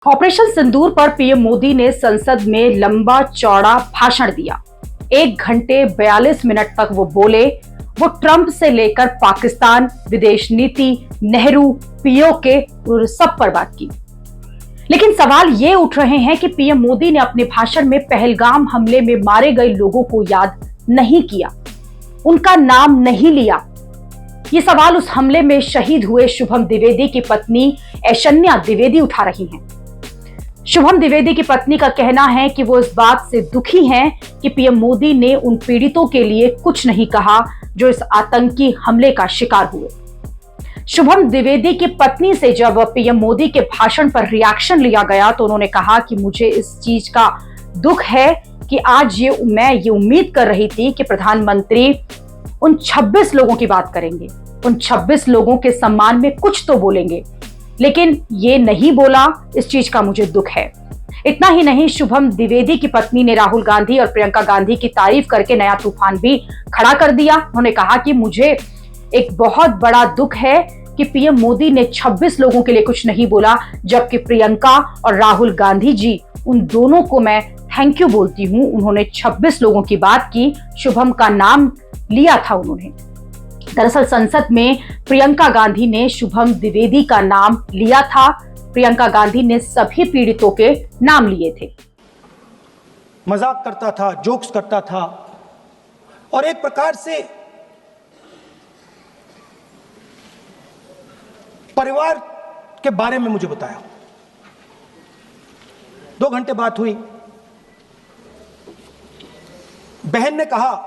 Operation सिंदूर पर PM Modi ने संसद में लंबा चौड़ा भाषण दिया। 1 घंटे 42 मिनट तक वो बोले। वो ट्रंप से लेकर पाकिस्तान, विदेश नीति, नेहरू, पीओके सब पर बात की। लेकिन सवाल ये उठ रहे हैं कि पीएम मोदी ने अपने भाषण में पहलगाम हमले में मारे गए लोगों को याद नहीं किया, उनका नाम नहीं लिया। ये सवाल उस हमले में शहीद हुए शुभम द्विवेदी की पत्नी ऐशन्या द्विवेदी उठा रही हैं। शुभम द्विवेदी की पत्नी का कहना है कि वो इस बात से दुखी हैं कि पीएम मोदी ने उन पीड़ितों के लिए कुछ नहीं कहा जो इस आतंकी हमले का शिकार हुए। शुभम द्विवेदी की पत्नी से जब पीएम मोदी के भाषण पर रिएक्शन लिया गया तो उन्होंने कहा कि मुझे इस चीज का दुख है कि आज मैं ये उम्मीद कर रही थी कि प्रधानमंत्री उन 26 लोगों की बात करेंगे, उन 26 लोगों के सम्मान में कुछ तो बोलेंगे, लेकिन ये नहीं बोला। इस चीज का मुझे दुख है। इतना ही नहीं, शुभम द्विवेदी की पत्नी ने राहुल गांधी और प्रियंका गांधी की तारीफ करके नया तूफान भी खड़ा कर दिया। उन्होंने कहा कि मुझे एक बहुत बड़ा दुख है कि पीएम मोदी ने 26 लोगों के लिए कुछ नहीं बोला, जबकि प्रियंका और राहुल गांधी जी, उन दोनों को मैं थैंक यू बोलती हूं। उन्होंने 26 लोगों की बात की, शुभम का नाम लिया था उन्होंने। दरअसल संसद में प्रियंका गांधी ने शुभम द्विवेदी का नाम लिया था। प्रियंका गांधी ने सभी पीड़ितों के नाम लिए थे। मजाक करता था, जोक्स करता था और एक प्रकार से परिवार के बारे में मुझे बताया। 2 घंटे बात हुई। बहन ने कहा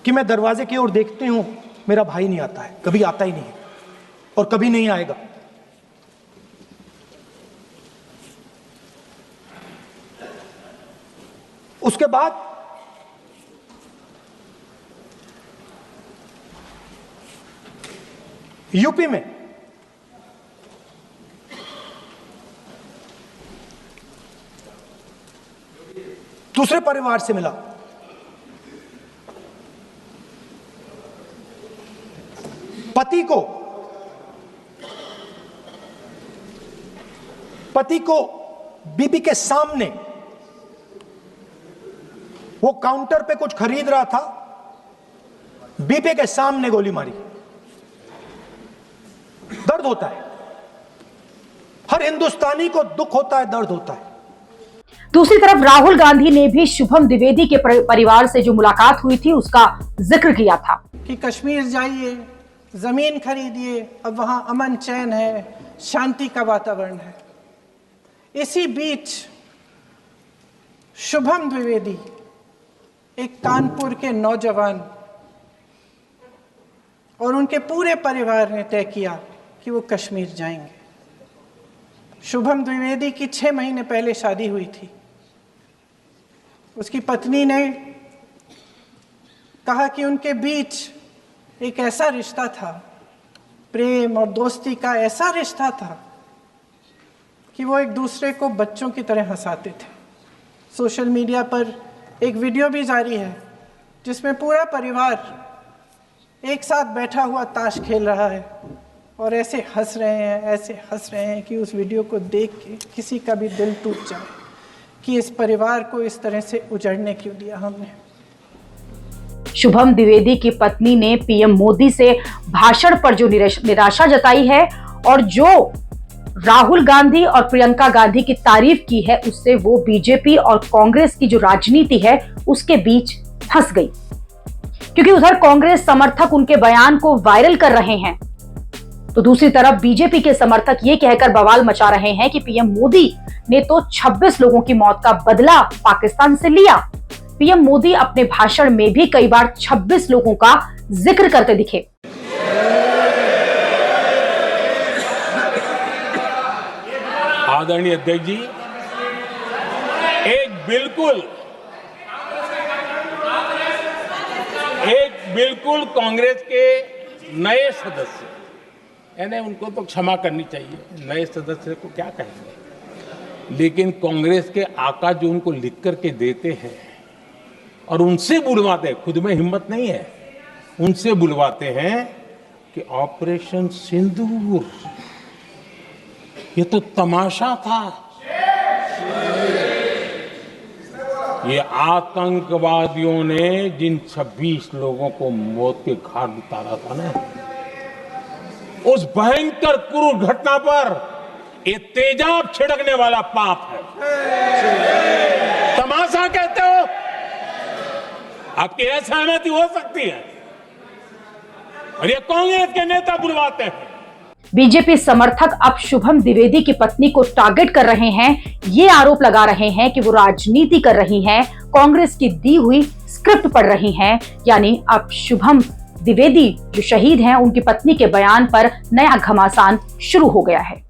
कि मैं दरवाजे की ओर देखती हूं, मेरा भाई नहीं आता है, कभी आता ही नहीं है और कभी नहीं आएगा। उसके बाद यूपी में दूसरे परिवार से मिला। पति को बीबी के सामने, वो काउंटर पे कुछ खरीद रहा था, बीबी के सामने गोली मारी। दर्द होता है, हर हिंदुस्तानी को दुख होता है, दर्द होता है। दूसरी तरफ राहुल गांधी ने भी शुभम द्विवेदी के परिवार से जो मुलाकात हुई थी उसका जिक्र किया था कि कश्मीर जाइए, जमीन खरीदिए, अब वहां अमन चैन है, शांति का वातावरण है। इसी बीच शुभम द्विवेदी, एक कानपुर के नौजवान, और उनके पूरे परिवार ने तय किया कि वो कश्मीर जाएंगे। शुभम द्विवेदी की 6 महीने पहले शादी हुई थी। उसकी पत्नी ने कहा कि उनके बीच एक ऐसा रिश्ता था, प्रेम और दोस्ती का ऐसा रिश्ता था कि वो एक दूसरे को बच्चों की तरह हंसाते थे। सोशल मीडिया पर एक वीडियो भी जारी है जिसमें पूरा परिवार एक साथ बैठा हुआ ताश खेल रहा है और ऐसे हंस रहे हैं कि उस वीडियो को देख के किसी का भी दिल टूट जाए कि इस परिवार को इस तरह से उजड़ने क्यों दिया हमने। शुभम द्विवेदी की पत्नी ने पीएम मोदी से भाषण पर जो निराशा जताई है और जो राहुल गांधी और प्रियंका गांधी की तारीफ की है, उससे वो बीजेपी और कांग्रेस की जो राजनीति है उसके बीच फंस गई। क्योंकि उधर कांग्रेस समर्थक उनके बयान को वायरल कर रहे हैं, तो दूसरी तरफ बीजेपी के समर्थक ये कहकर बवाल मचा रहे हैं कि पीएम मोदी ने तो 26 लोगों की मौत का बदला पाकिस्तान से लिया। पीएम मोदी अपने भाषण में भी कई बार 26 लोगों का जिक्र करते दिखे। आदरणीय अध्यक्ष जी, एक बिल्कुल कांग्रेस के नए सदस्य, यानी उनको तो क्षमा करनी चाहिए, नए सदस्य को क्या कहेंगे, लेकिन कांग्रेस के आका जो उनको लिख करके देते हैं और उनसे बुलवाते हैं, खुद में हिम्मत नहीं है, उनसे बुलवाते हैं कि ऑपरेशन सिंदूर ये तो तमाशा था। ये आतंकवादियों ने जिन 26 लोगों को मौत के घाट उतारा था ना, उस भयंकर क्रूर घटना पर ये तेजाब छिड़कने वाला पाप है। तमाशा कहते हो? आपकी असहमति हो सकती है, और ये कांग्रेस के नेता बुलवाते हैं। बीजेपी समर्थक अब शुभम द्विवेदी की पत्नी को टारगेट कर रहे हैं। ये आरोप लगा रहे हैं कि वो राजनीति कर रही हैं, कांग्रेस की दी हुई स्क्रिप्ट पढ़ रही हैं। यानी अब शुभम द्विवेदी जो शहीद हैं, उनकी पत्नी के बयान पर नया घमासान शुरू हो गया है।